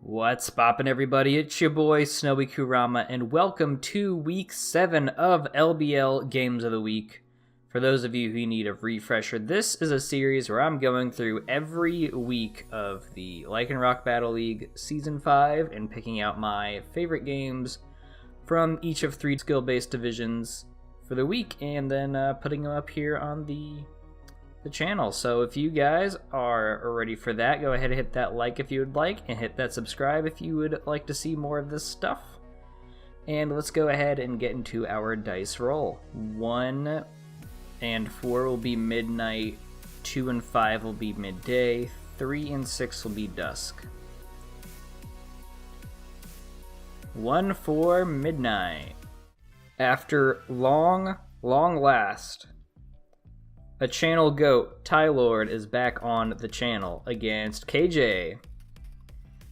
What's poppin', everybody? It's your boy Snowy Kurama, and welcome to Week 7 of LBL Games of the Week. For those of you who need a refresher, this is a series where I'm going through every week of the LYCANROC Battle League Season 5 and picking out my favorite games from each of 3 skill-based divisions for the week, and then putting them up here on the channel. So if you guys are ready for that, go ahead and hit that like if you would like, and hit that subscribe if you would like to see more of this stuff. And let's go ahead and get into our dice roll. 1 and 4 will be midnight, 2 and 5 will be midday, 3 and 6 will be dusk. 1 for midnight. After long last, a channel goat, Tylord, is back on the channel against KJ.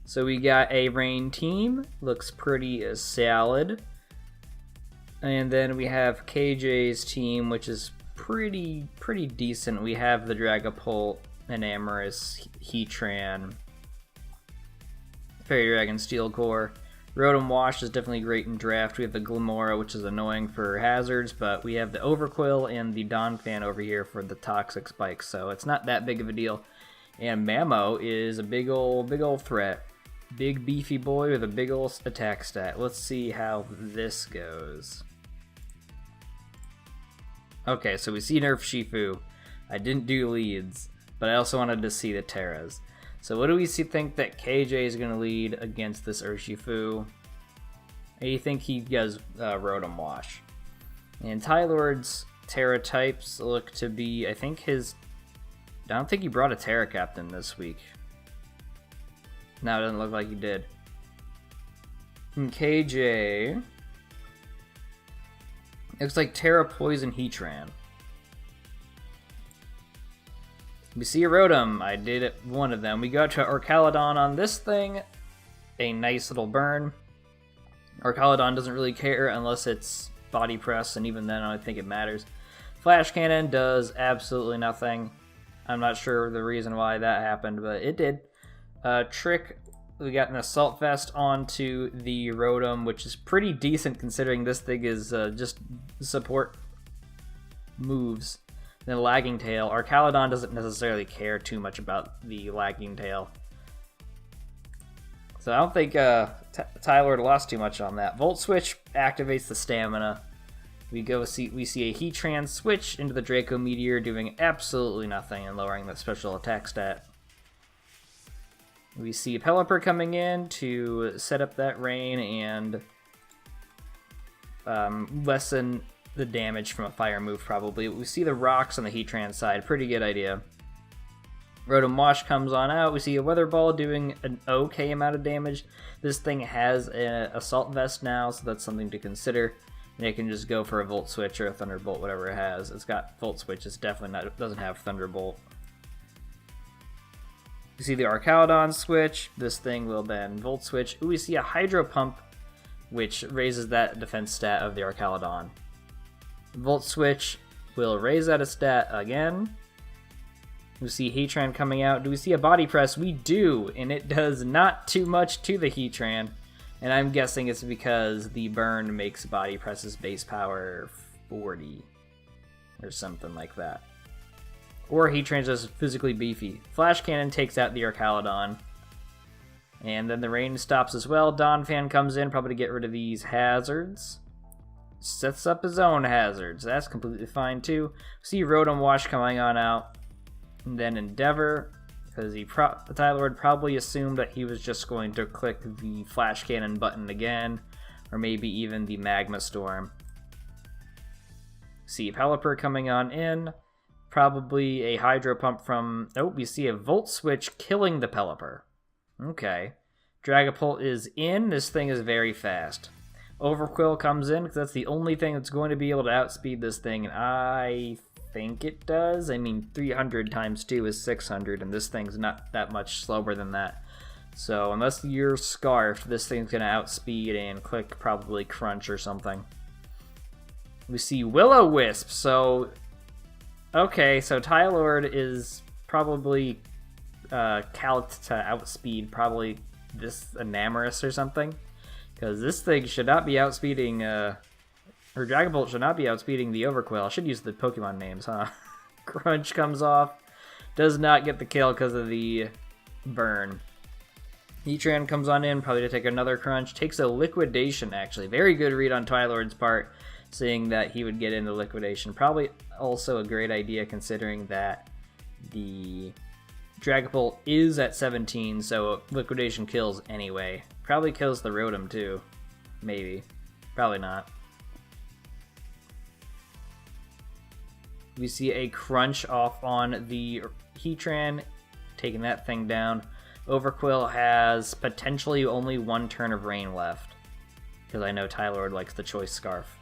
So we got a rain team, looks pretty solid. And then we have KJ's team, which is pretty decent. We have the Dragapult, an Amorous, Heatran, Fairy Dragon, Steel Core. Rotom Wash is definitely great in draft. We have the Glamora, which is annoying for hazards, but we have the Overquill and the Donphan over here for the toxic spikes, so it's not that big of a deal. And Mamo is a big ol' threat. Big beefy boy with a big ol' attack stat. Let's see how this goes. Okay, so we see Nerf Shifu. I didn't do leads, but I also wanted to see the Terras. So what do we think that KJ is going to lead against this Urshifu? I think he does Rotom Wash. And Tylord's Terra types look to be, I don't think he brought a Terra Captain this week. No, it doesn't look like he did. And KJ looks like Terra Poison Heatran. We see a Rotom. I did one of them. We got to Arcaludon on this thing. A nice little burn. Arcaludon doesn't really care unless it's body press, and even then I don't think it matters. Flash Cannon does absolutely nothing. I'm not sure the reason why that happened, but it did. Trick, we got an Assault Vest onto the Rotom, which is pretty decent considering this thing is just support moves. Then Lagging Tail. Arcaludon doesn't necessarily care too much about the Lagging Tail. So I don't think Tylord lost too much on that. Volt Switch activates the stamina. We see a Heatran switch into the Draco Meteor, doing absolutely nothing and lowering the special attack stat. We see Pelipper coming in to set up that rain and lessen the damage from a fire move, probably. We see the rocks on the Heatran side. Pretty good idea. Rotom Wash comes on out. We see a Weather Ball doing an okay amount of damage. This thing has an Assault Vest now, so that's something to consider. And it can just go for a Volt Switch or a Thunderbolt, whatever it has. It's got Volt Switch. It's definitely not. It doesn't have Thunderbolt. We see the Arcaludon switch. This thing will then Volt Switch. Ooh, we see a Hydro Pump, which raises that defense stat of the Arcaludon. Volt Switch will raise that a stat again. We see Heatran coming out. Do we see a Body Press? We do, and it does not too much to the Heatran. And I'm guessing it's because the burn makes Body Press's base power 40 or something like that. Or Heatran's just physically beefy. Flash Cannon takes out the Arcaludon. And then the rain stops as well. Donphan comes in, probably to get rid of these hazards. Sets up his own hazards. That's completely fine too. See Rotom Wash coming on out. And then Endeavor, because Tylord probably assumed that he was just going to click the Flash Cannon button again, or maybe even the Magma Storm. See Pelipper coming on in. Probably a Hydro Pump from... Oh, we see a Volt Switch killing the Pelipper. Okay. Dragapult is in. This thing is very fast. Overquill comes in because that's the only thing that's going to be able to outspeed this thing, and I think it does. I mean, 300 times 2 is 600, and this thing's not that much slower than that. So unless you're Scarfed, this thing's going to outspeed and click probably Crunch or something. We see Will-O-Wisp, so... Okay, so Tylord is probably calced to outspeed probably this Enamorous or something. Because this thing should not be outspeeding, or Dragapult should not be outspeeding the Overqwil. I should use the Pokemon names, huh? Crunch comes off. Does not get the kill because of the burn. Heatran comes on in, probably to take another Crunch. Takes a Liquidation, actually. Very good read on Tylord's part, seeing that he would get into Liquidation. Probably also a great idea considering that the Dragapult is at 17, so Liquidation kills anyway. Probably kills the Rotom too. Maybe. Probably not. We see a Crunch off on the Heatran, taking that thing down. Overqwil has potentially only one turn of rain left, because I know Tylord likes the Choice Scarf.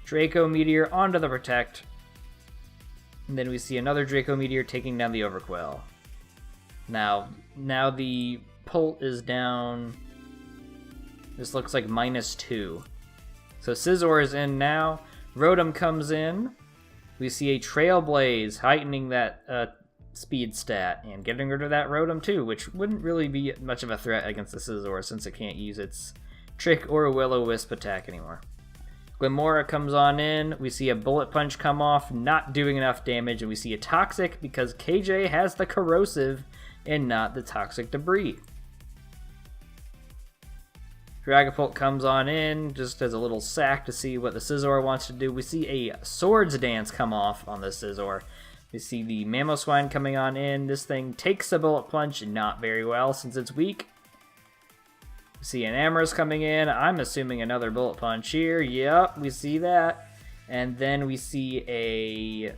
Draco Meteor onto the Protect. And then we see another Draco Meteor taking down the Overqwil. Now the Pult is down. This looks like -2. So Scizor is in now. Rotom comes in. We see a Trailblaze heightening that speed stat and getting rid of that Rotom too, which wouldn't really be much of a threat against the Scizor since it can't use its Trick or Will-O-Wisp attack anymore. Glimmora comes on in. We see a Bullet Punch come off, not doing enough damage, and we see a Toxic because KJ has the Corrosive and not the Toxic Debris. Dragapult comes on in just as a little sack to see what the Scizor wants to do. We see a Swords Dance come off on the Scizor. We see the Mamoswine coming on in. This thing takes a Bullet Punch, not very well since it's weak. We see an Amorous coming in. I'm assuming another Bullet Punch here. Yep, we see that. And then we see a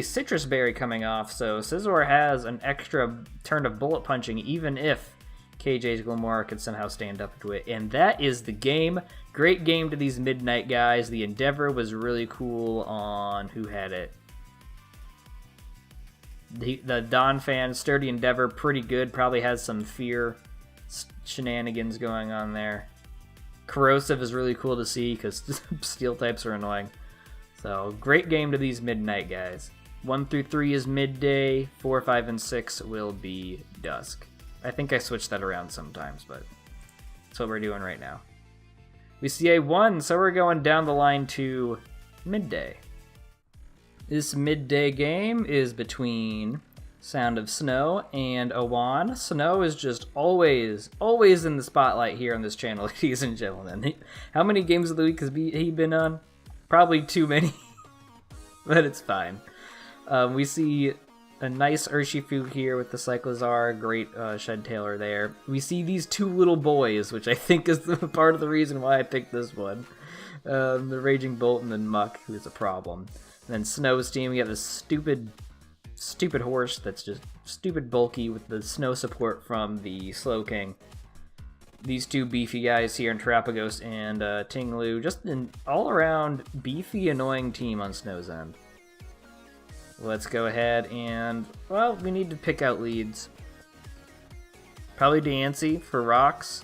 Citrus Berry coming off. So Scizor has an extra turn of Bullet Punching even if KJ's Glimmora could somehow stand up to it. And that is the game. Great game to these Midnight guys. The Endeavor was really cool on who had it. The Don fan, Sturdy Endeavor, pretty good. Probably has some fear shenanigans going on there. Corrosive is really cool to see because steel types are annoying. So, great game to these Midnight guys. 1 through 3 is Midday. 4, 5, and 6 will be Dusk. I think I switched that around sometimes, but that's what we're doing right now. We see a 1, so we're going down the line to Midday. This Midday game is between Sound of Snow and Awan. Snow is just always in the spotlight here on this channel, ladies and gentlemen. How many games of the week has he been on? Probably too many, but it's fine. We see a nice Urshifu here with the Cyclizar, great Shed Tailor there. We see these two little boys, which I think is part of the reason why I picked this one. The Raging Bolt and then Muck, who's a problem. And then Snow's team, we have this stupid horse that's just stupid bulky with the snow support from the Slowking. These two beefy guys here in Terapagos and Tinglu, just an all-around beefy, annoying team on Snow's End. Let's go ahead and, well, we need to pick out leads. Probably Diancie for rocks.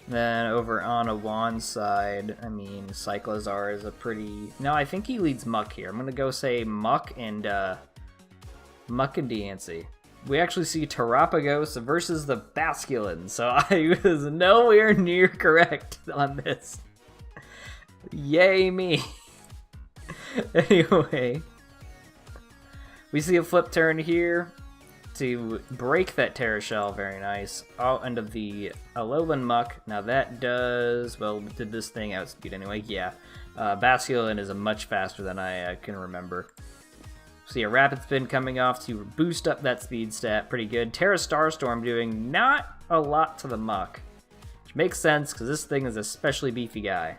Then over on Awan's side, I mean, Cyclizar is a pretty... No, I think he leads Muck here. I'm going to go say Muck and Diancie. We actually see Terapagos versus the Basculin, so I was nowhere near correct on this. Yay me. Anyway, we see a flip turn here to break that Terra Shell. Very nice. Out into the Alolan Muck. Now that does, well, did this thing outspeed anyway? Yeah. Basculin is a much faster than I can remember. See a Rapid Spin coming off to boost up that speed stat. Pretty good. Terra Starstorm doing not a lot to the Muck, which makes sense because this thing is a especially beefy guy.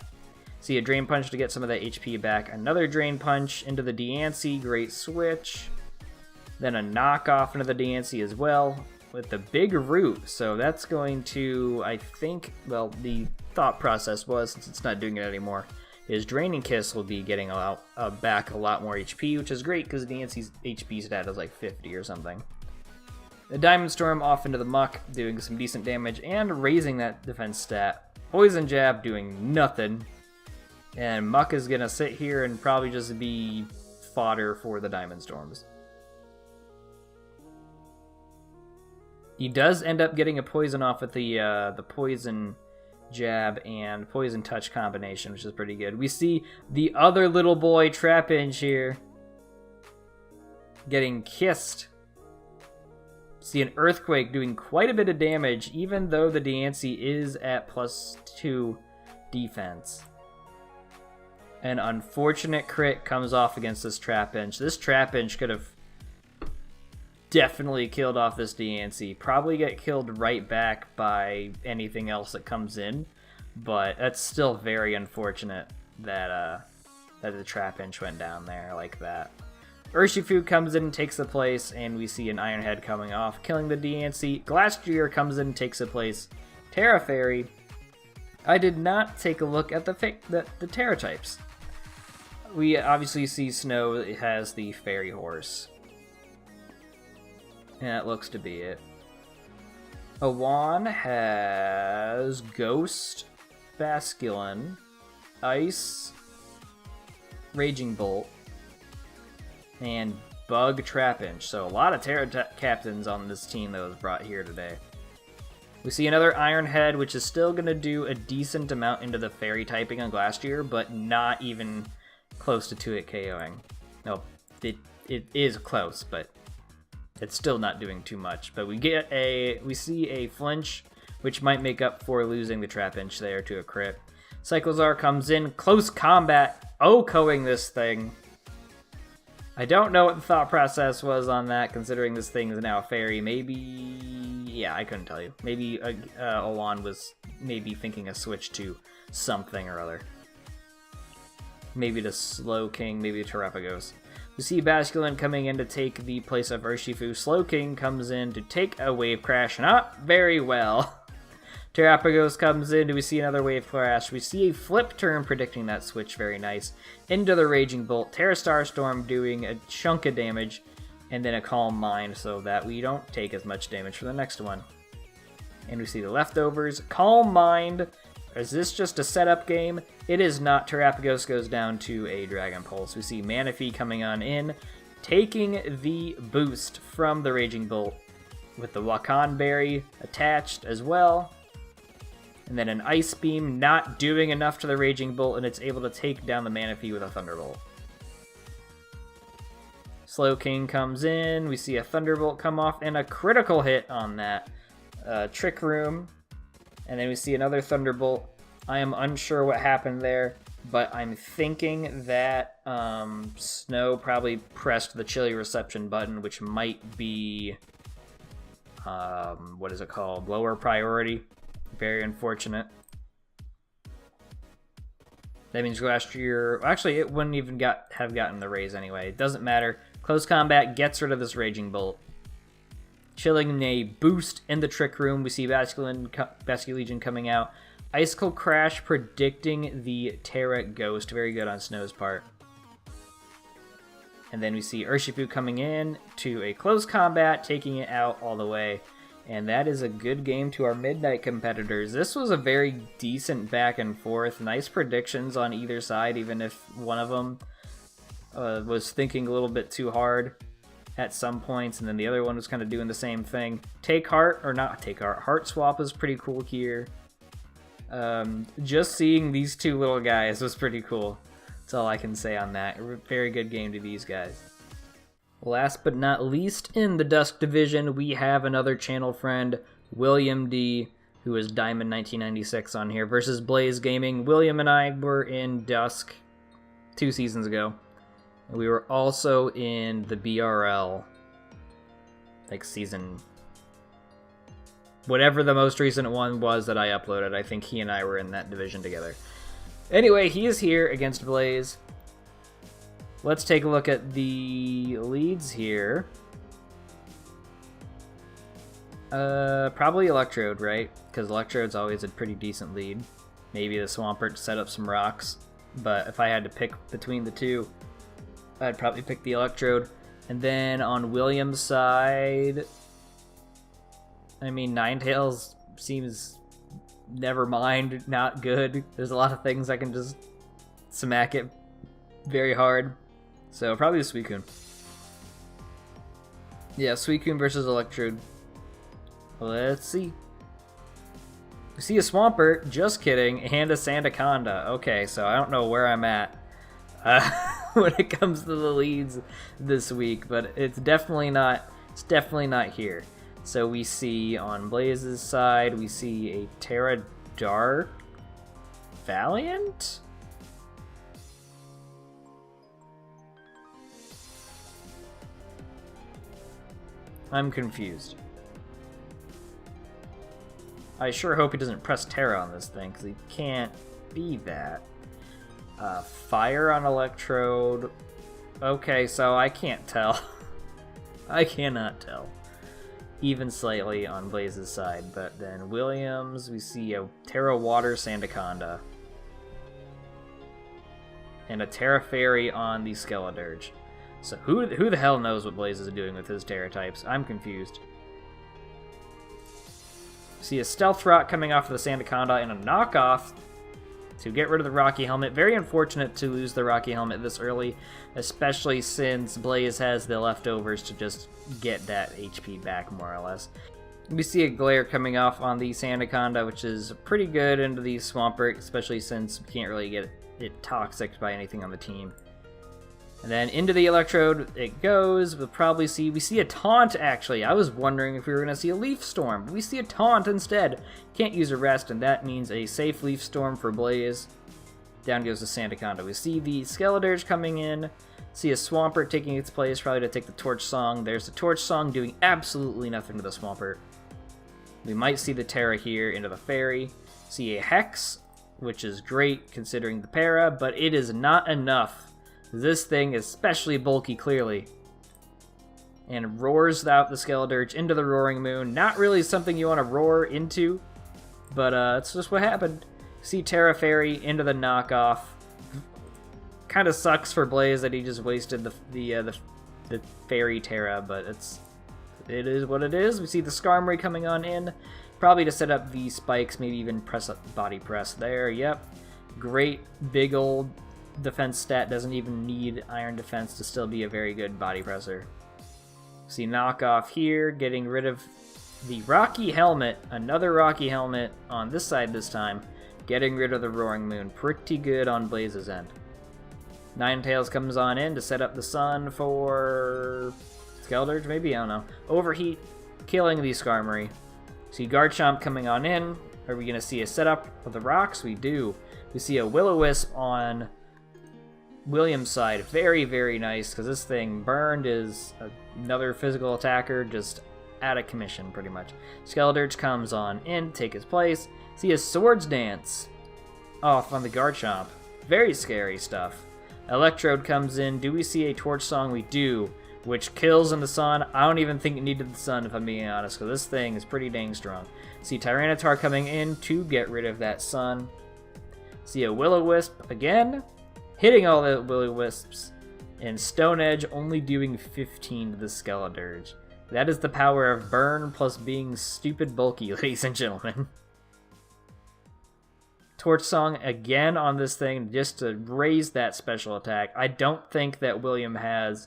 See a Drain Punch to get some of that HP back. Another Drain Punch into the Diancie. Great switch. Then a knockoff into the Diancie as well with the big root. So that's going to, I think, well, the thought process was, since it's not doing it anymore, is Draining Kiss will be getting back a lot more HP, which is great because Diancie's HP stat is like 50 or something. The Diamond Storm off into the Muck, doing some decent damage and raising that defense stat. Poison Jab doing nothing. And Muck is going to sit here and probably just be fodder for the Diamond Storms. He does end up getting a poison off with the poison jab and poison touch combination, which is pretty good. We see the other little boy Trapinch here getting kissed. See an Earthquake doing quite a bit of damage, even though the Diancie is at +2 defense. An unfortunate crit comes off against this Trapinch. This Trapinch could have definitely killed off this Diancie. Probably get killed right back by anything else that comes in, but that's still very unfortunate that that the Trapinch went down there like that. Urshifu comes in and takes the place, and we see an Iron Head coming off, killing the Diancie. Glastrier comes in and takes the place. Terra Fairy. I did not take a look at the Terra types. We obviously see Snow has the Fairy Horse. And that looks to be it. Awan has Ghost, Basculin, Ice, Raging Bolt, and Bug Trapinch. So a lot of Terra captains on this team that was brought here today. We see another Iron Head, which is still going to do a decent amount into the Fairy typing on Glastrier, but not even close to 2-hit KOing. No, it is close, but it's still not doing too much. But we see a flinch, which might make up for losing the Trapinch there to a crit. Cyclozar comes in, close combat, OHKOing this thing. I don't know what the thought process was on that, considering this thing is now a fairy. Maybe, yeah, I couldn't tell you. Maybe Awan was maybe thinking a switch to something or other. Maybe to Slowking, maybe to Terrapagos. We see Basculin coming in to take the place of Urshifu. Slowking comes in to take a Wave Crash, not very well. Terrapagos comes in, do we see another Wave Crash? We see a Flip Turn predicting that switch, very nice. Into the Raging Bolt, Terra Starstorm doing a chunk of damage, and then a Calm Mind so that we don't take as much damage for the next one. And we see the leftovers. Calm Mind, is this just a setup game? It is not. Terrapagos goes down to a Dragon Pulse. We see Manaphy coming on in, taking the boost from the Raging Bolt with the Wakan Berry attached as well. And then an Ice Beam not doing enough to the Raging Bolt, and it's able to take down the Manaphy with a Thunderbolt. Slowking comes in, we see a Thunderbolt come off, and a critical hit on that Trick Room. And then we see another Thunderbolt. I am unsure what happened there, but I'm thinking that Snow probably pressed the Chilly Reception button, which might be, what is it called? Lower priority. Very unfortunate. That means Glastrier... Actually, it wouldn't even have gotten the raise anyway. It doesn't matter. Close combat gets rid of this Raging Bolt. Chilling a boost in the Trick Room. We see Basculegion coming out. Icicle Crash predicting the Terra Ghost. Very good on Snow's part. And then we see Urshifu coming in to a close combat, taking it out all the way. And that is a good game to our Midnight competitors. This was a very decent back and forth. Nice predictions on either side, even if one of them was thinking a little bit too hard at some points, and then the other one was kind of doing the same thing. Take Heart, or not Take Heart, Heart Swap is pretty cool here. Just seeing these two little guys was pretty cool. That's all I can say on that. Very good game to these guys. Last but not least, in the Dusk division, we have another channel friend, William D, who is Diamond 1996 on here, versus Blaze Gaming. William and I were in Dusk 2 seasons ago. We were also in the BRL, like season... whatever the most recent one was that I uploaded. I think he and I were in that division together. Anyway, he is here against Blaze. Let's take a look at the leads here. Probably Electrode, right? Because Electrode's always a pretty decent lead. Maybe the Swampert to set up some rocks. But if I had to pick between the two, I'd probably pick the Electrode. And then on William's side, I mean, Ninetales seems, never mind, not good. There's a lot of things I can just smack it very hard. So probably the Suicune. Yeah, Suicune versus Electrode. Let's see. We see a Swampert, just kidding, and a Sandaconda. Okay, so I don't know where I'm at when it comes to the leads this week, but it's definitely not here. So we see on Blaze's side, we see a Terra Dark Valiant? I'm confused. I sure hope he doesn't press Terra on this thing, because he can't be that. Fire on Electrode. Okay, so I can't tell. I cannot tell. Even slightly on Blaze's side, but then Williams, we see a Terra Water Sandaconda. And a Terra Fairy on the Skeledirge. So who the hell knows what Blaze is doing with his Terra types? I'm confused. See a Stealth Rock coming off of the Sandaconda and a knockoff to get rid of the Rocky Helmet. Very unfortunate to lose the Rocky Helmet this early, especially since Blaze has the leftovers to just get that HP back, more or less. We see a Glare coming off on the Sandaconda, which is pretty good into the Swampert, especially since we can't really get it toxic by anything on the team. And then into the Electrode it goes. We see a Taunt, actually. I was wondering if we were going to see a Leaf Storm, but we see a Taunt instead. Can't use a Rest, and that means a safe Leaf Storm for Blaze. Down goes the Sandaconda. We see the Skeledirge coming in. See a Swampert taking its place, probably to take the Torch Song. There's the Torch Song doing absolutely nothing to the Swampert. We might see the Terra here into the Fairy. See a Hex, which is great considering the Para, but it is not enough. This thing is especially bulky, clearly. And roars out the Skeledirge into the Roaring Moon. Not really something you want to roar into, but it's just what happened. See Terra Fairy into the knockoff. Kind of sucks for Blaze that he just wasted the Fairy Terra, but it is what it is. We see the Skarmory coming on in, probably to set up the spikes, maybe even press up Body Press there. Yep, great big old defense stat, doesn't even need Iron Defense to still be a very good body presser. See knockoff here, getting rid of the Rocky Helmet, another Rocky Helmet on this side this time, getting rid of the Roaring Moon. Pretty good on Blaze's end. Ninetales comes on in to set up the Sun for Skeledirge, maybe? I don't know. Overheat, killing the Skarmory. See Garchomp coming on in. Are we going to see a setup of the rocks? We do. We see a Will-O-Wisp on William's side. Very, very nice, because this thing burned is another physical attacker, just out of commission, pretty much. Skeledirge comes on in to take his place. See a Swords Dance off on the Garchomp. Very scary stuff. Electrode comes in. Do we see a Torch Song? We do, which kills in the Sun. I don't even think it needed the Sun, if I'm being honest, because this thing is pretty dang strong. See Tyranitar coming in to get rid of that Sun. See a Will-O-Wisp again, hitting all the Will-O-Wisps, and Stone Edge only doing 15 to the Skeledirge. That is the power of burn plus being stupid bulky, ladies and gentlemen. Torch Song again on this thing, just to raise that special attack. I don't think that William has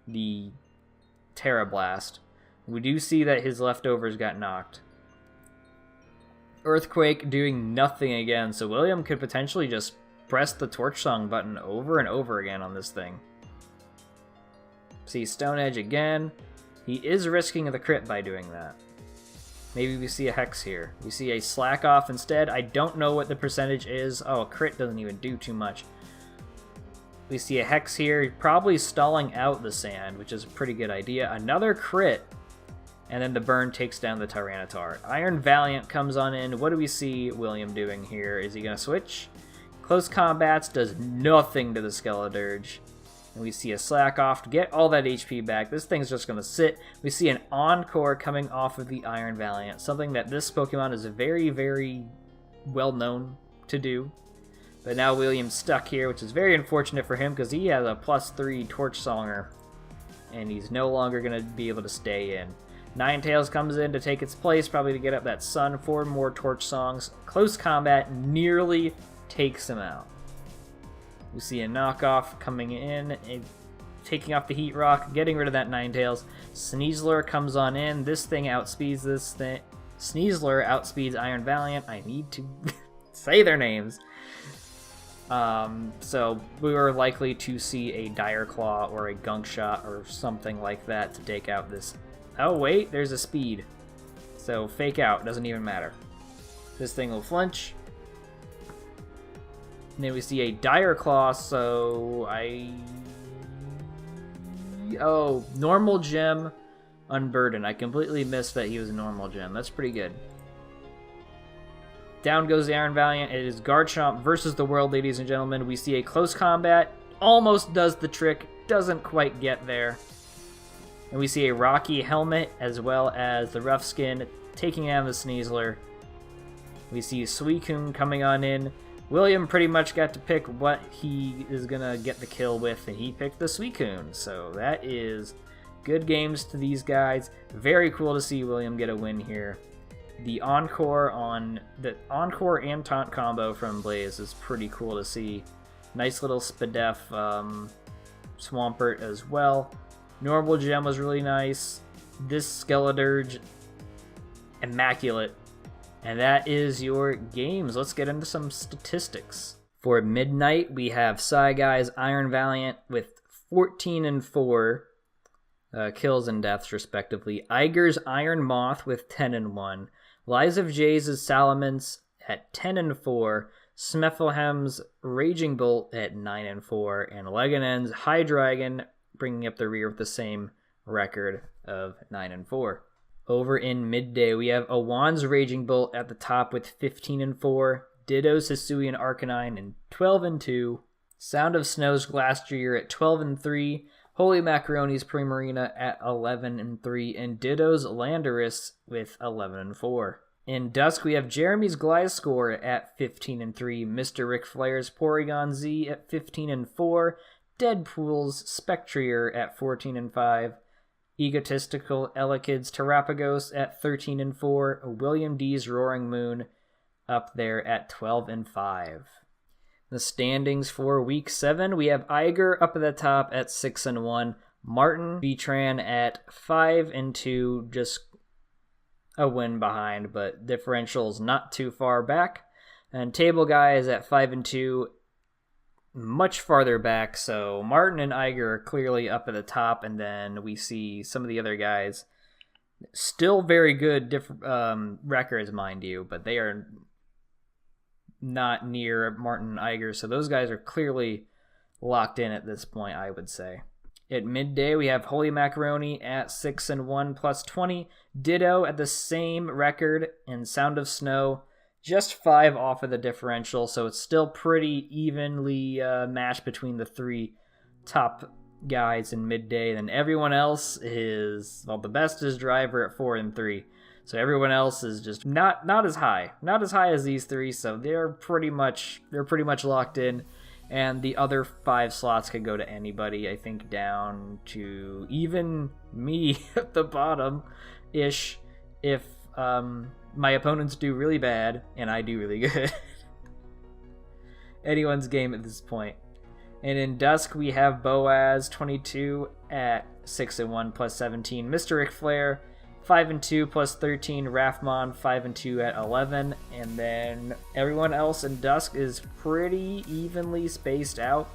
the Terra Blast. We do see that his leftovers got knocked. Earthquake doing nothing again, so William could potentially just press the Torch Song button over and over again on this thing. See Stone Edge again. He is risking the crit by doing that. Maybe we see a Hex here. We see a Slack Off instead. I don't know what the percentage is. Oh, a crit doesn't even do too much. We see a Hex here, probably stalling out the Sand, which is a pretty good idea. Another crit, and then the burn takes down the Tyranitar. Iron Valiant comes on in. What do we see William doing here? Is he going to switch? Close Combats does nothing to the Skeledirge. And we see a Slack Off to get all that HP back. This thing's just going to sit. We see an Encore coming off of the Iron Valiant, something that this Pokemon is very, very well known to do. But now William's stuck here, which is very unfortunate for him because he has a +3 Torch Songer, and he's no longer going to be able to stay in. Ninetales comes in to take its place, probably to get up that Sun. 4 more Torch Songs. Close Combat nearly takes him out. We see a knockoff coming in, taking off the Heat Rock, getting rid of that Ninetales. Sneasler comes on in. This thing outspeeds this thing. Sneasler outspeeds Iron Valiant. I need to say their names. So we were likely to see a Dire Claw or a Gunk Shot or something like that to take out this. Oh wait, there's a speed. So fake out, doesn't even matter. This thing will flinch. And then we see a Dire Claw, so oh, normal gem, Unburden. I completely missed that he was a normal gem. That's pretty good. Down goes the Iron Valiant. It is Garchomp versus the world, ladies and gentlemen. We see a close combat. Almost does the trick. Doesn't quite get there. And we see a Rocky Helmet as well as the Rough Skin taking down the Sneasler. We see Suicune coming on in. William pretty much got to pick what he is going to get the kill with, and he picked the Suicune. So that is good games to these guys. Very cool to see William get a win here. The Encore and Taunt combo from Blaze is pretty cool to see. Nice little Spadef Swampert as well. Normal Gem was really nice. This Skeledirge, immaculate. And that is your games. Let's get into some statistics. For Midnight, we have Guy's Iron Valiant with 14 and 4 kills and deaths, respectively. Iger's Iron Moth with 10 and 1. Lies of Jays' Salamence at 10 and 4. Smeffelham's Raging Bolt at 9 and 4. And Leganen's Hydreigon bringing up the rear with the same record of 9 and 4. Over in Midday, we have Awan's Raging Bolt at the top with 15 and 4. Ditto's Hisuian Arcanine in 12 and 2. Sound of Snow's Glastrier at 12 and 3. Holy Macaroni's Primarina at 11 and 3. And Ditto's Landorus with 11 and 4. In Dusk, we have Jeremy's Gliscor at 15 and 3. Mr. Ric Flair's Porygon Z at 15 and 4. Deadpool's Spectrier at 14 and 5. Egotistical Elekid's Terrapagos at 13 and 4. William D's Roaring Moon up there at 12 and 5. The standings for Week 7, we have Iger up at the top at 6 and 1. Martin Vitran at 5 and 2, just a win behind, but differential's not too far back. And Table Guy is at 5 and 2, much farther back, so Martin and Iger are clearly up at the top, and then we see some of the other guys still very good records, mind you, but they are not near Martin and Iger, so those guys are clearly locked in at this point, I would say. At Midday, we have Holy Macaroni at 6 and 1 plus 20. Ditto at the same record, and Sound of Snow just 5 off of the differential, so it's still pretty evenly matched between the 3 top guys in Midday. And everyone else is, well, the best is Driver at 4 and 3. So everyone else is just not as high as these 3. So they're pretty much locked in. And the other 5 slots could go to anybody. I think down to even me at the bottom ish if my opponents do really bad, and I do really good. Anyone's game at this point. And in Dusk, we have Boaz, 22 at 6 and 1 plus 17. Mr. Ric Flair, 5 and 2 plus 13. Rathmon, 5 and 2 at 11. And then everyone else in Dusk is pretty evenly spaced out.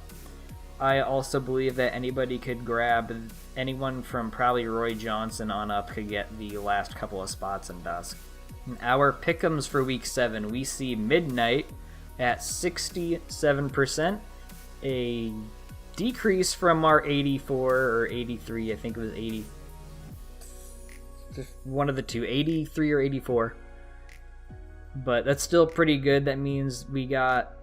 I also believe that anybody could grab, anyone from probably Roy Johnson on up could get the last couple of spots in Dusk. In our Pickems for Week 7, we see Midnight at 67%, a decrease from our 84 or 83, I think it was 80, one of the two, 83 or 84. But that's still pretty good. That means we got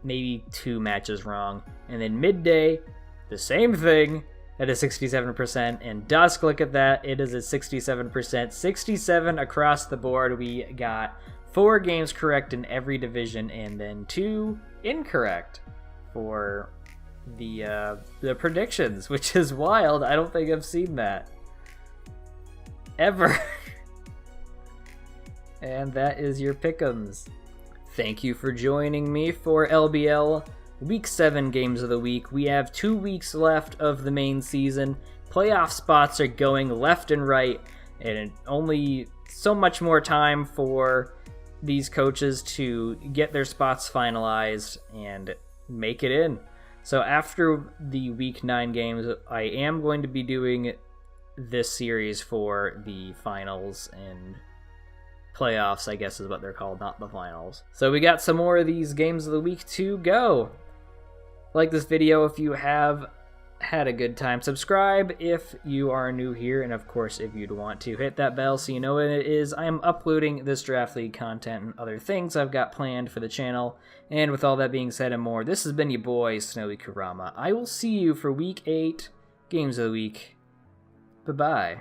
maybe 2 matches wrong. And then Midday, the same thing at a 67%. And Dusk, look at that, it is at 67%. 67 across the board. We got 4 games correct in every division, and then 2 incorrect for the predictions, which is wild. I don't think I've seen that ever. And that is your Pickems. Thank you for joining me for LBL Week 7 Games of the Week. We have 2 weeks left of the main season. Playoff spots are going left and right, and only so much more time for these coaches to get their spots finalized and make it in. So after the week 9 games, I am going to be doing this series for the finals and playoffs, I guess is what they're called, not the finals. So we got some more of these games of the week to go. Like this video if you have had a good time. Subscribe if you are new here, and of course if you'd want to, hit that bell so you know when it is. I am uploading this Draft League content and other things I've got planned for the channel. And with all that being said and more, this has been your boy, Snowy Kurama. I will see you for week 8 games of the week. Bye-bye.